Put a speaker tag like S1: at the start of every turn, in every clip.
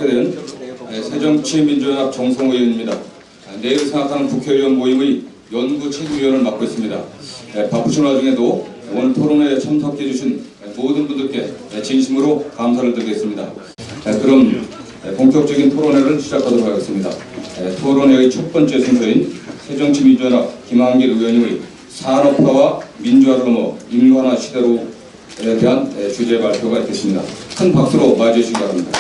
S1: 확대된 새정치민주연합 정성호 의원입니다. 내일 생각하는 국회의원 모임의 연구 책임위원을 맡고 있습니다. 바쁘신 와중에도 오늘 토론회에 참석해 주신 모든 분들께 진심으로 감사를 드리겠습니다. 그럼 본격적인 토론회를 시작하도록 하겠습니다. 토론회의 첫 번째 순서인 새정치민주연합 김한길 의원님의 산업화와 민주화를 넘어 인간화 시대로에 대한 주제 발표가 있겠습니다. 큰 박수로 맞이해 주시기 바랍니다.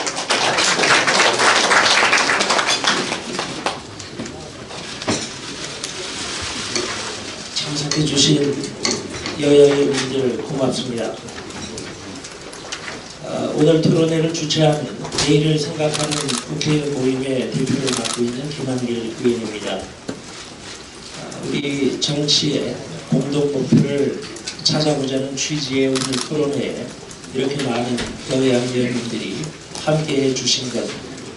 S2: 참석해 주신 여야의원님들 고맙습니다. 오늘 토론회를 주최하는 내일을 생각하는 국회의원 모임의 대표를 맡고 있는 김한길 의원입니다. 우리 정치의 공동 목표를 찾아보자는 취지의 오늘 토론회에 이렇게 많은 여야 의원님들이 함께해 주신 것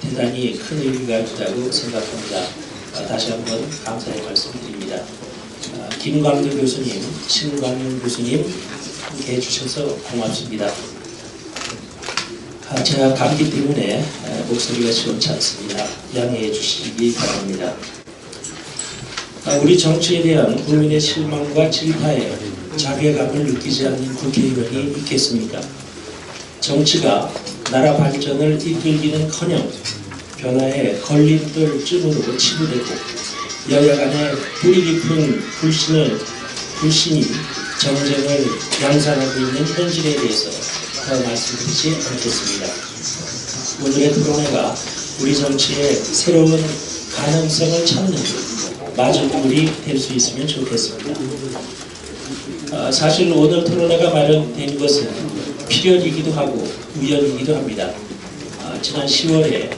S2: 대단히 큰 의미가 있다고 생각합니다. 다시 한번 감사의 말씀드립니다. 김광두 교수님, 신광윤 교수님 함께해 주셔서 고맙습니다. 제가 감기 때문에 목소리가 시원치 않습니다. 양해해 주시기 바랍니다. 우리 정치에 대한 국민의 실망과 질타에 자괴감을 느끼지 않는 국회의원이 있겠습니까? 정치가 나라 발전을 이끌기는커녕 변화의 걸림돌쯤으로 치부되고 여야 간의 뿌리 깊은 불신이 정쟁을 양산하고 있는 현실에 대해서 더 말씀드리지 않겠습니다. 오늘의 토론회가 우리 정치의 새로운 가능성을 찾는 마중물이 될 수 있으면 좋겠습니다. 사실 오늘 토론회가 마련된 것은 필연이기도 하고 우연이기도 합니다. 지난 10월에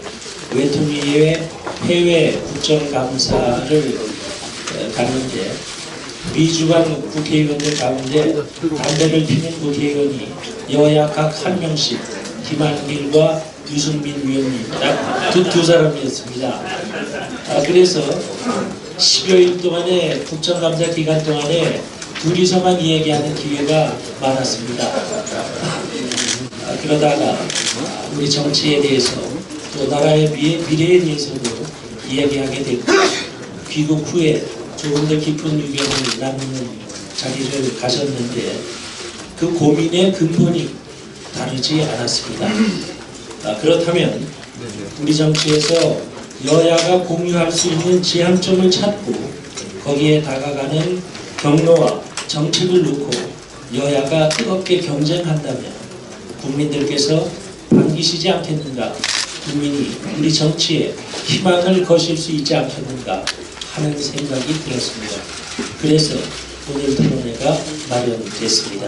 S2: 외통위의 해외 국정감사를 갔는데 미주간 국회의원들 가운데 담배를 피는 국회의원이 여야 각 한 명씩 김한길과 유승민 위원님 딱 두 사람이었습니다. 그래서 10여일 동안의 국정감사 기간 동안에 둘이서만 이야기하는 기회가 많았습니다. 그러다가 우리 정치에 대해서 또 나라의 미래에 대해서도 이야기하게 되고 귀국 후에 조금 더 깊은 유견을 나누는 자리를 가졌는데 그 고민의 근본이 다르지 않았습니다. 그렇다면 우리 정치에서 여야가 공유할 수 있는 지향점을 찾고 거기에 다가가는 경로와 정책을 놓고 여야가 뜨겁게 경쟁한다면 국민들께서 반기시지 않겠는가, 국민이 우리 정치에 희망을 거실 수 있지 않겠는가 하는 생각이 들었습니다. 그래서 오늘 토론회가 마련됐습니다.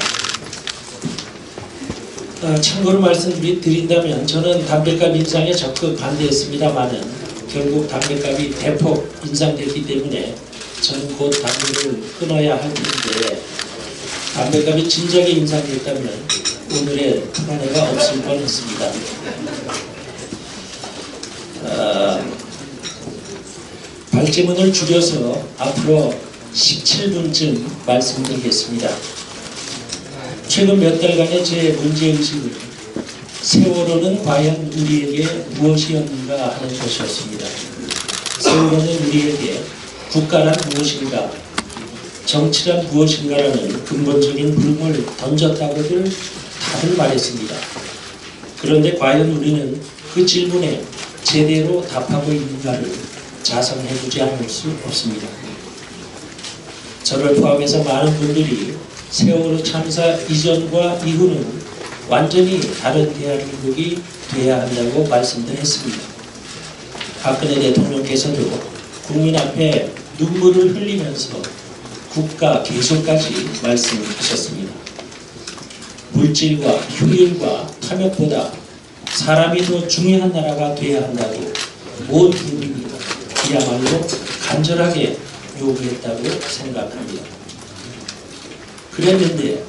S2: 참고로 말씀드린다면 저는 담배값 인상에 적극 반대했습니다만은 결국 담배값이 대폭 인상됐기 때문에 저는 곧 담배를 끊어야 할 텐데 담배값이 진작에 인상됐다면 오늘의 토론회가 없을 뻔했습니다. 발제문을 줄여서 앞으로 17분쯤 말씀드리겠습니다. 최근 몇 달간의 제 문제의식은 세월호는 과연 우리에게 무엇이었는가 하는 것이었습니다. 세월호는 우리에게 국가란 무엇인가, 정치란 무엇인가라는 근본적인 물음을 던졌다고들 다들 말했습니다. 그런데 과연 우리는 그 질문에 제대로 답하고 있는가를 자성해보지 않을 수 없습니다. 저를 포함해서 많은 분들이 세월호 참사 이전과 이후는 완전히 다른 대한민국이 돼야 한다고 말씀들 했습니다. 박근혜 대통령께서도 국민 앞에 눈물을 흘리면서 국가 개선까지 말씀하셨습니다. 물질과 효율과 탐욕보다 사람이 더 중요한 나라가 돼야 한다고 온 국민이 그야말로 간절하게 요구했다고 생각합니다. 그랬는데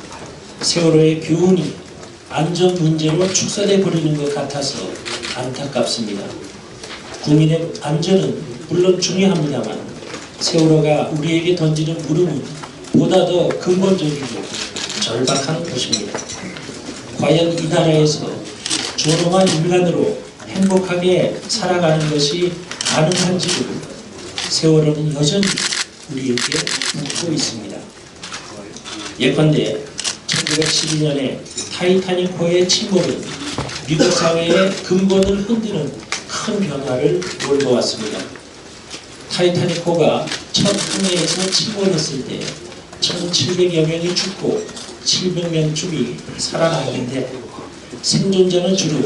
S2: 세월호의 교훈이 안전 문제로 축소돼 버리는 것 같아서 안타깝습니다. 국민의 안전은 물론 중요합니다만 세월호가 우리에게 던지는 물음은 보다 더 근본적이고 절박한 것입니다. 과연 이 나라에서 존엄한 인간으로 행복하게 살아가는 것이 가능한지를 세월호는 여전히 우리에게 묻고 있습니다. 예컨대 1912년에 타이타닉호의 침몰은 미국 사회의 근본을 흔드는 큰 변화를 몰고 왔습니다. 타이타닉호가 첫 항해에서 침몰했을 때 1,700여 명이 죽고 700명쯤이 살아났는데 생존자는 주로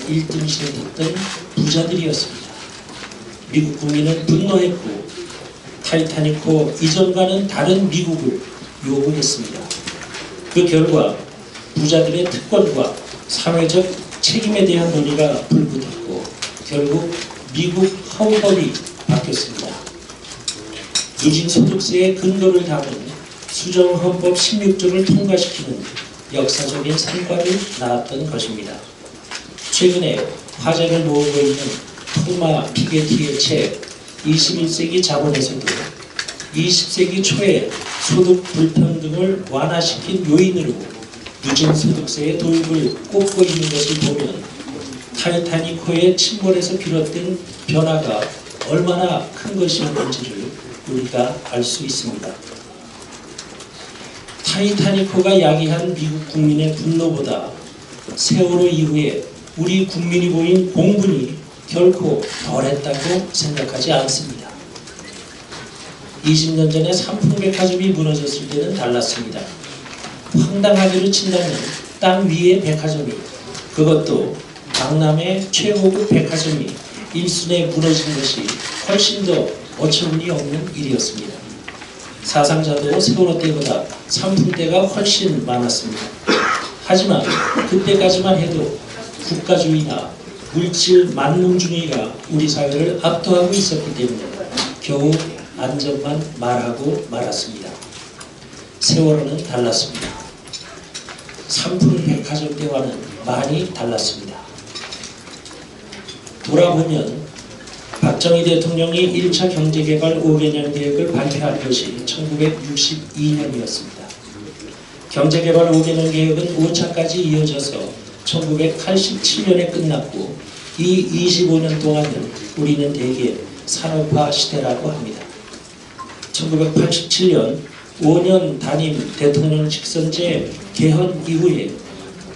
S2: 1등신을 탔던 부자들이었습니다. 미국 국민은 분노했고 타이타닉호 이전과는 다른 미국을 요구했습니다. 그 결과 부자들의 특권과 사회적 책임에 대한 논의가 불붙었고 결국 미국 헌법이 바뀌었습니다. 누진소득세의 근거를 담은 수정헌법 16조를 통과시키는 역사적인 성과를 낳았던 것입니다. 최근에 화제를 모으고 있는 토마 피게티의 책 21세기 자본에서도 20세기 초에 소득 불평등을 완화시킨 요인으로 누진소득세의 도입을 꼽고 있는 것을 보면 타이타닉호의 침몰에서 비롯된 변화가 얼마나 큰 것이었는지를 우리가 알 수 있습니다. 타이타닉호가 야기한 미국 국민의 분노보다 세월호 이후에 우리 국민이 보인 공분이 결코 덜했다고 생각하지 않습니다. 20년 전에 삼풍백화점이 무너졌을 때는 달랐습니다. 황당하기로 친다면 땅 위의 백화점이, 그것도 강남의 최고급 백화점이 일순에 무너진 것이 훨씬 더 어처구니 없는 일이었습니다. 사상자도 세월호 때보다 삼풍 때가 훨씬 많았습니다. 하지만 그때까지만 해도 국가주의나 물질 만능주의가 우리 사회를 압도하고 있었기 때문에 겨우 안전만 말하고 말았습니다. 세월호는 달랐습니다. 삼풍 백화점 때와는 많이 달랐습니다. 돌아보면 박정희 대통령이 1차 경제개발 5개년 계획을 발표한 것이 1962년이었습니다. 경제개발 5개년 계획은 5차까지 이어져서 1987년에 끝났고 이 25년 동안을 우리는 대개 산업화 시대라고 합니다. 1987년 5년 단임 대통령 직선제 개헌 이후에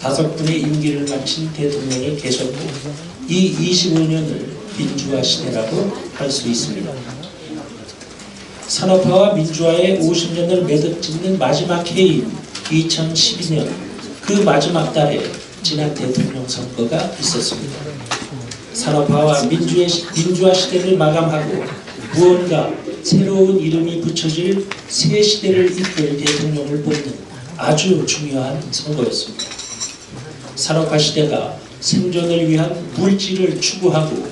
S2: 5분의 임기를 마친 대통령이 계셨고 이 25년을 민주화 시대라고 할 수 있습니다. 산업화와 민주화의 50년을 매듭짓는 마지막 해인 2012년 그 마지막 달에 지난 대통령 선거가 있었습니다. 산업화와 민주화 시대를 마감하고 무언가 새로운 이름이 붙여질 새 시대를 이끌 대통령을 뽑는 아주 중요한 선거였습니다. 산업화 시대가 생존을 위한 물질을 추구하고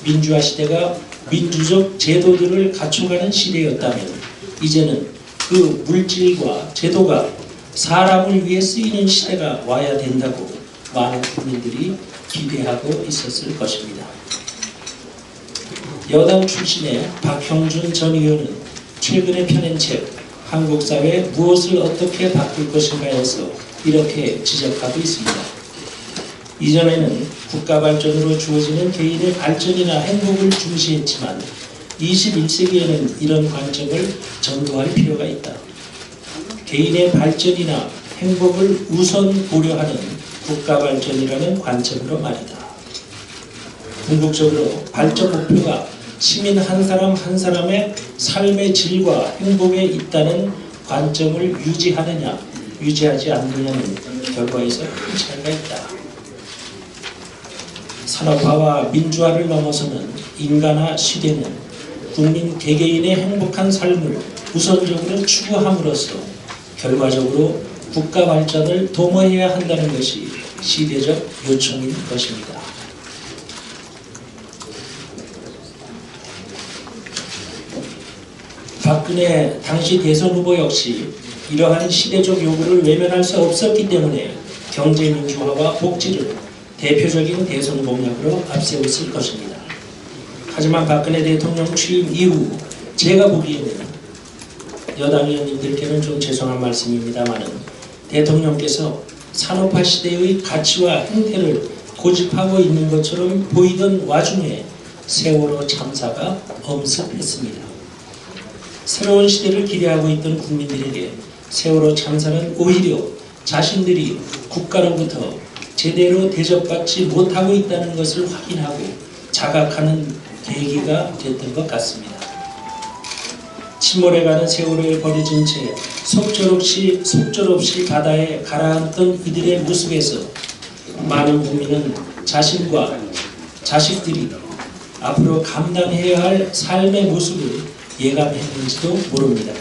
S2: 민주화 시대가 민주적 제도들을 갖춰가는 시대였다면 이제는 그 물질과 제도가 사람을 위해 쓰이는 시대가 와야 된다고 많은 국민들이 기대하고 있었을 것입니다. 여당 출신의 박형준 전 의원은 최근에 펴낸 책 한국 사회 무엇을 어떻게 바꿀 것인가에서 이렇게 지적하고 있습니다. 이전에는 국가 발전으로 주어지는 개인의 발전이나 행복을 중시했지만 21세기에는 이런 관점을 전도할 필요가 있다. 개인의 발전이나 행복을 우선 고려하는 국가 발전이라는 관점으로 말이다. 궁극적으로 발전 목표가 시민 한 사람 한 사람의 삶의 질과 행복에 있다는 관점을 유지하느냐 유지하지 않느냐는 결과에서 큰 차이가 있다. 산업화와 민주화를 넘어서는 인간화 시대는 국민 개개인의 행복한 삶을 우선적으로 추구함으로써 결과적으로 국가 발전을 도모해야 한다는 것이 시대적 요청인 것입니다. 박근혜 당시 대선 후보 역시 이러한 시대적 요구를 외면할 수 없었기 때문에 경제민주화와 복지를 대표적인 대선 공약으로 앞세웠을 것입니다. 하지만 박근혜 대통령 취임 이후 제가 보기에는 여당 의원님들께는 좀 죄송한 말씀입니다만 대통령께서 산업화 시대의 가치와 행태를 고집하고 있는 것처럼 보이던 와중에 세월호 참사가 엄습했습니다. 새로운 시대를 기대하고 있던 국민들에게 세월호 참사는 오히려 자신들이 국가로부터 제대로 대접받지 못하고 있다는 것을 확인하고 자각하는 계기가 됐던 것 같습니다. 침몰해가는 세월호에 버려진 채 속절없이 바다에 가라앉던 이들의 모습에서 많은 국민은 자신과 자식들이 앞으로 감당해야 할 삶의 모습을 예감했는지도 모릅니다.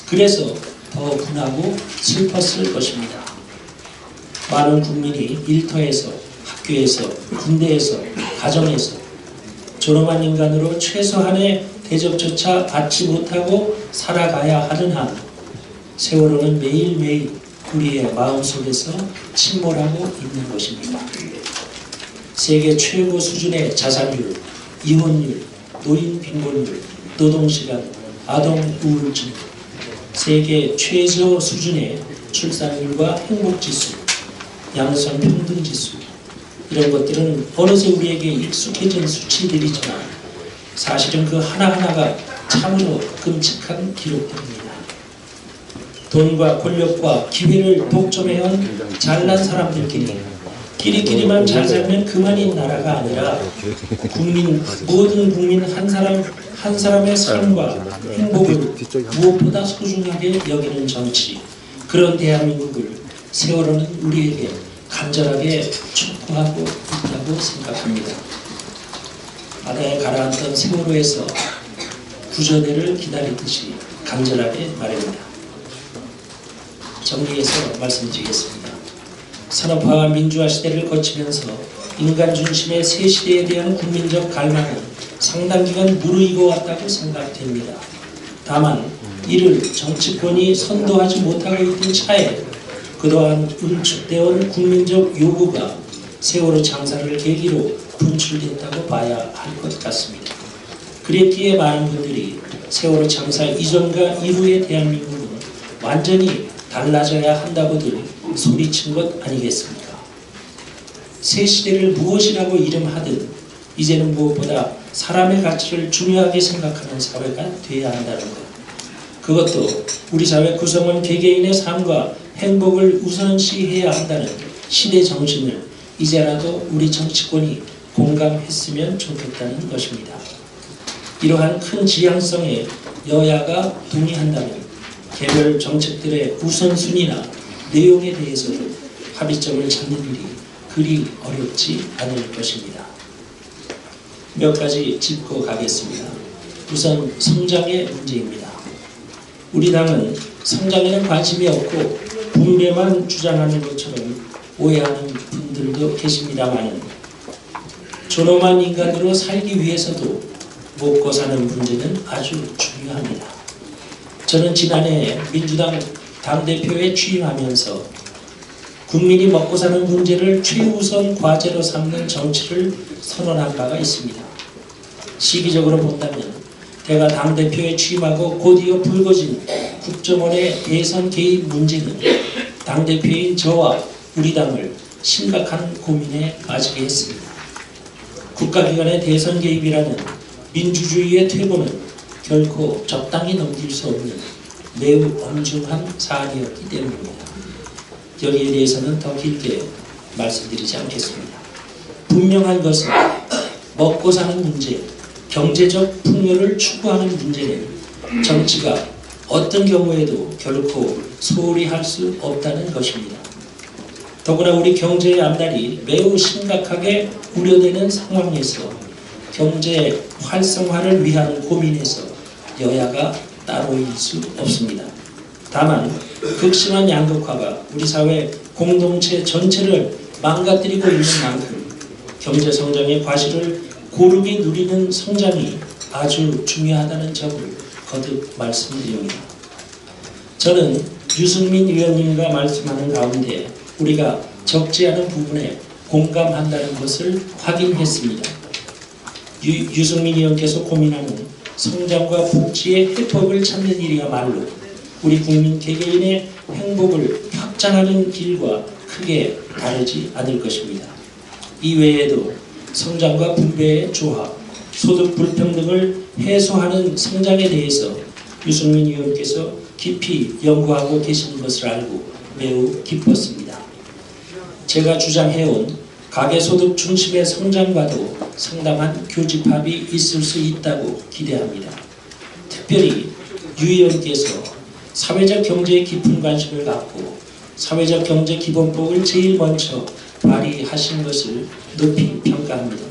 S2: 그래서 더 분하고 슬펐을 것입니다. 많은 국민이 일터에서, 학교에서, 군대에서, 가정에서 존엄한 인간으로 최소한의 대접조차 받지 못하고 살아가야 하는 한 세월호는 매일매일 우리의 마음속에서 침몰하고 있는 것입니다. 세계 최고 수준의 자살률, 이혼율, 노인 빈곤율, 노동시간, 아동 우울증, 세계 최저 수준의 출산율과 행복지수, 양성 평등지수, 이런 것들은 어느새 우리에게 익숙해진 수치들이지만 사실은 그 하나하나가 참으로 끔찍한 기록들입니다. 돈과 권력과 기회를 독점해온 잘난 사람들끼리 끼리끼리만 잘 살면 그만인 나라가 아니라 모든 국민 한 사람의 삶과 행복을 무엇보다 소중하게 여기는 정치, 그런 대한민국을 세월호는 우리에게 간절하게 촉구하고 있다고 생각합니다. 바다에 가라앉던 세월호에서 구조대를 기다리듯이 간절하게 말합니다. 정리해서 말씀드리겠습니다. 산업화와 민주화 시대를 거치면서 인간 중심의 새 시대에 대한 국민적 갈망은 상당 기간 무르익어 왔다고 생각됩니다. 다만 이를 정치권이 선도하지 못하고 있던 차에 그동안 응축되어온 국민적 요구가 세월호 참사를 계기로 분출됐다고 봐야 할 것 같습니다. 그랬기에 많은 분들이 세월호 참사 이전과 이후의 대한민국은 완전히 달라져야 한다고들 소리친 것 아니겠습니까? 새 시대를 무엇이라고 이름하든 이제는 무엇보다 사람의 가치를 중요하게 생각하는 사회가 되어야 한다는 것. 그것도 우리 사회 구성원 개개인의 삶과 행복을 우선시해야 한다는 시대 정신을 이제라도 우리 정치권이 공감했으면 좋겠다는 것입니다. 이러한 큰 지향성에 여야가 동의한다면 개별 정책들의 우선순위나 내용에 대해서도 합의점을 찾는 일이 그리 어렵지 않을 것입니다. 몇 가지 짚고 가겠습니다. 우선 성장의 문제입니다. 우리 당은 성장에는 관심이 없고 분배만 주장하는 것처럼 오해하는 분들도 계십니다만 존엄한 인간으로 살기 위해서도 먹고 사는 문제는 아주 중요합니다. 저는 지난해 민주당 당대표에 취임하면서 국민이 먹고 사는 문제를 최우선 과제로 삼는 정치를 선언한 바가 있습니다. 시기적으로 본다면 제가 당대표에 취임하고 곧이어 불거진 국정원의 대선 개입 문제는 당대표인 저와 우리 당을 심각한 고민에 빠지게 했습니다. 국가기관의 대선 개입이라는 민주주의의 퇴보는 결코 적당히 넘길 수 없는 매우 엄중한 사안이었기 때문입니다. 여기에 대해서는 더 길게 말씀드리지 않겠습니다. 분명한 것은 먹고 사는 문제, 경제적 풍요를 추구하는 문제는 정치가 어떤 경우에도 결코 소홀히 할 수 없다는 것입니다. 더구나 우리 경제의 앞날이 매우 심각하게 우려되는 상황에서 경제 활성화를 위한 고민에서 여야가 따로일 수 없습니다. 다만 극심한 양극화가 우리 사회 공동체 전체를 망가뜨리고 있는 만큼 경제 성장의 과실을 고르게 누리는 성장이 아주 중요하다는 점을 거듭 말씀드립니다. 저는 유승민 의원님과 말씀하는 가운데 우리가 적지 않은 부분에 공감한다는 것을 확인했습니다. 유승민 의원께서 고민하는 성장과 복지의 해법을 찾는 일이야말로 우리 국민 개개인의 행복을 확장하는 길과 크게 다르지 않을 것입니다. 이외에도 성장과 분배의 조화, 소득 불평등을 해소하는 성장에 대해서 유승민 의원께서 깊이 연구하고 계시는 것을 알고 매우 기뻤습니다. 제가 주장해온 가계소득 중심의 성장과도 상당한 교집합이 있을 수 있다고 기대합니다. 특별히 유 의원께서 사회적 경제에 깊은 관심을 갖고 사회적 경제 기본법을 제일 먼저 발의하신 것을 높이 평가합니다.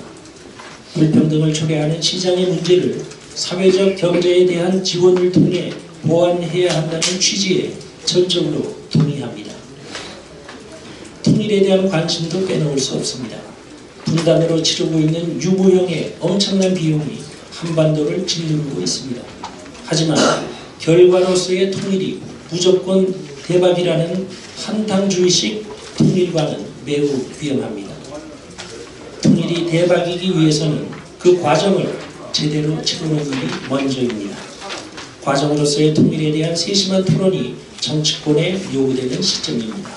S2: 불평등을 초래하는 시장의 문제를 사회적 경제에 대한 지원을 통해 보완해야 한다는 취지에 전적으로 동의합니다. 통일에 대한 관심도 빼놓을 수 없습니다. 분단으로 치르고 있는 유무형의 엄청난 비용이 한반도를 짓누르고 있습니다. 하지만 결과로서의 통일이 무조건 대박이라는 한탕주의식 통일과는 매우 위험합니다. 통일이 대박이기 위해서는 그 과정을 제대로 치르는 일이 먼저입니다. 과정으로서의 통일에 대한 세심한 토론이 정치권에 요구되는 시점입니다.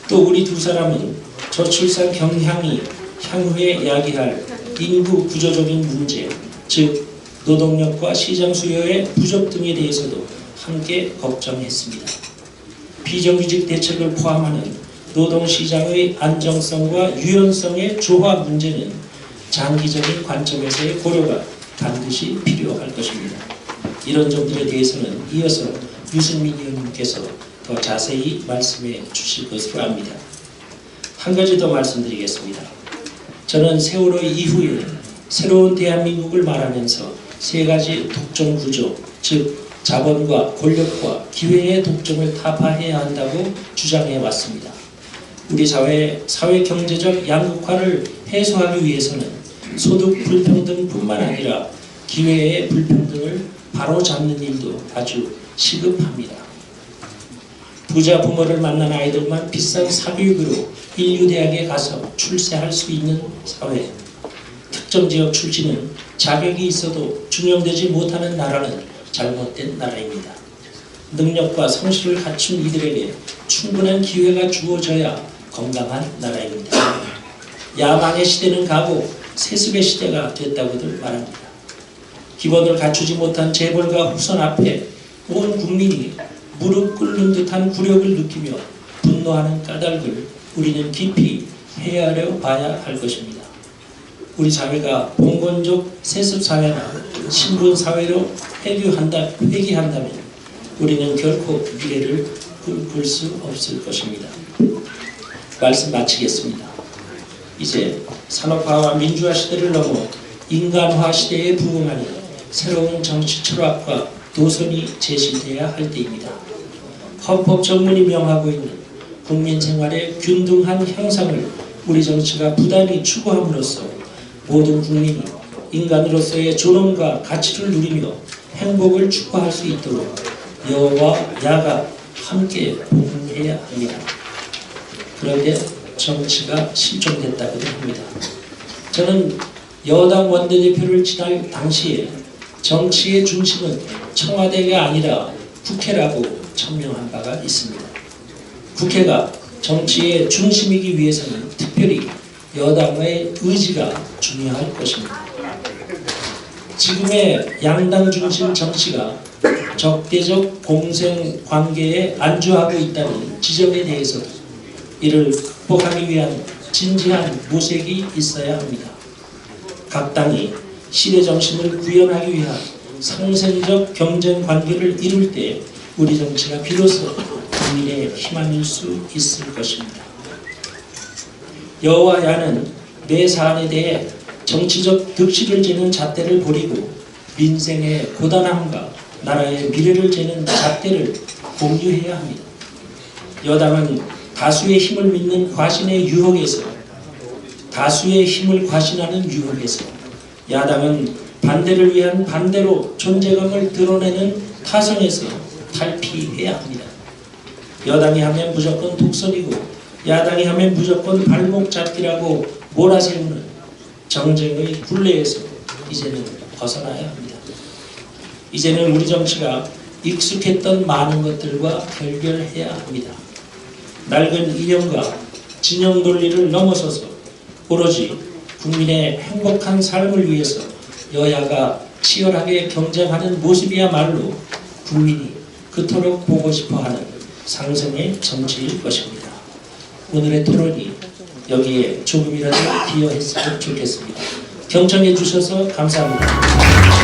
S2: 또 우리 두 사람은 저출산 경향이 향후에 야기할 인구 구조적인 문제, 즉 노동력과 시장 수요의 부족 등에 대해서도 함께 걱정했습니다. 비정규직 대책을 포함하는 노동시장의 안정성과 유연성의 조화 문제는 장기적인 관점에서의 고려가 반드시 필요할 것입니다. 이런 점들에 대해서는 이어서 유승민 의원님께서 더 자세히 말씀해 주실 것으로 압니다. 한 가지 더 말씀드리겠습니다. 저는 세월호 이후에 새로운 대한민국을 말하면서 세 가지 독점 구조, 즉 자본과 권력과 기회의 독점을 타파해야 한다고 주장해 왔습니다. 우리 사회의 사회경제적 양극화를 해소하기 위해서는 소득 불평등뿐만 아니라 기회의 불평등을 바로잡는 일도 아주 시급합니다. 부자 부모를 만난 아이들만 비싼 사교육으로 인류대학에 가서 출세할 수 있는 사회, 특정 지역 출신은 자격이 있어도 중용되지 못하는 나라는 잘못된 나라입니다. 능력과 성실을 갖춘 이들에게 충분한 기회가 주어져야 건강한 나라입니다. 야망의 시대는 가고 세습의 시대가 됐다고들 말합니다. 기본을 갖추지 못한 재벌과 후손 앞에 온 국민이 무릎 꿇는 듯한 굴욕을 느끼며 분노하는 까닭을 우리는 깊이 헤아려 봐야 할 것입니다. 우리 사회가 봉건적 세습사회나 신분사회로 회귀한다면 우리는 결코 미래를 볼 수 없을 것입니다. 말씀 마치겠습니다. 이제 산업화와 민주화 시대를 넘어 인간화 시대에 부응하는 새로운 정치 철학과 도선이 제시돼야 할 때입니다. 헌법 전문이 명하고 있는 국민 생활의 균등한 향상을 우리 정치가 부단히 추구함으로써 모든 국민이 인간으로서의 존엄과 가치를 누리며 행복을 추구할 수 있도록 여와 야가 함께 봉해야 합니다. 그런데 정치가 실종됐다고도 합니다. 저는 여당 원내대표를 지날 당시에 정치의 중심은 청와대가 아니라 국회라고 천명한 바가 있습니다. 국회가 정치의 중심이기 위해서는 특별히 여당의 의지가 중요할 것입니다. 지금의 양당 중심 정치가 적대적 공생 관계에 안주하고 있다는 지적에 대해서도 이를 극복하기 위한 진지한 모색이 있어야 합니다. 각 당이 시대 정신을 구현하기 위한 상생적 경쟁 관계를 이룰 때 우리 정치가 비로소 국민의 희망일 수 있을 것입니다. 여와 야는 매 사안에 대해 정치적 득실을 재는 잣대를 버리고 민생의 고단함과 나라의 미래를 재는 잣대를 공유해야 합니다. 여당은 다수의 힘을 믿는 과신의 유혹에서 다수의 힘을 과신하는 유혹에서 야당은 반대를 위한 반대로 존재감을 드러내는 타성에서 탈피해야 합니다. 여당이 하면 무조건 독선이고 야당이 하면 무조건 발목 잡기라고 몰아세우는 정쟁의 굴레에서 이제는 벗어나야 합니다. 이제는 우리 정치가 익숙했던 많은 것들과 결별해야 합니다. 낡은 이념과 진영 논리를 넘어서서 오로지 국민의 행복한 삶을 위해서 여야가 치열하게 경쟁하는 모습이야말로 국민이 그토록 보고 싶어하는 상승의 정치일 것입니다. 오늘의 토론이 여기에 조금이라도 기여했으면 좋겠습니다. 경청해 주셔서 감사합니다.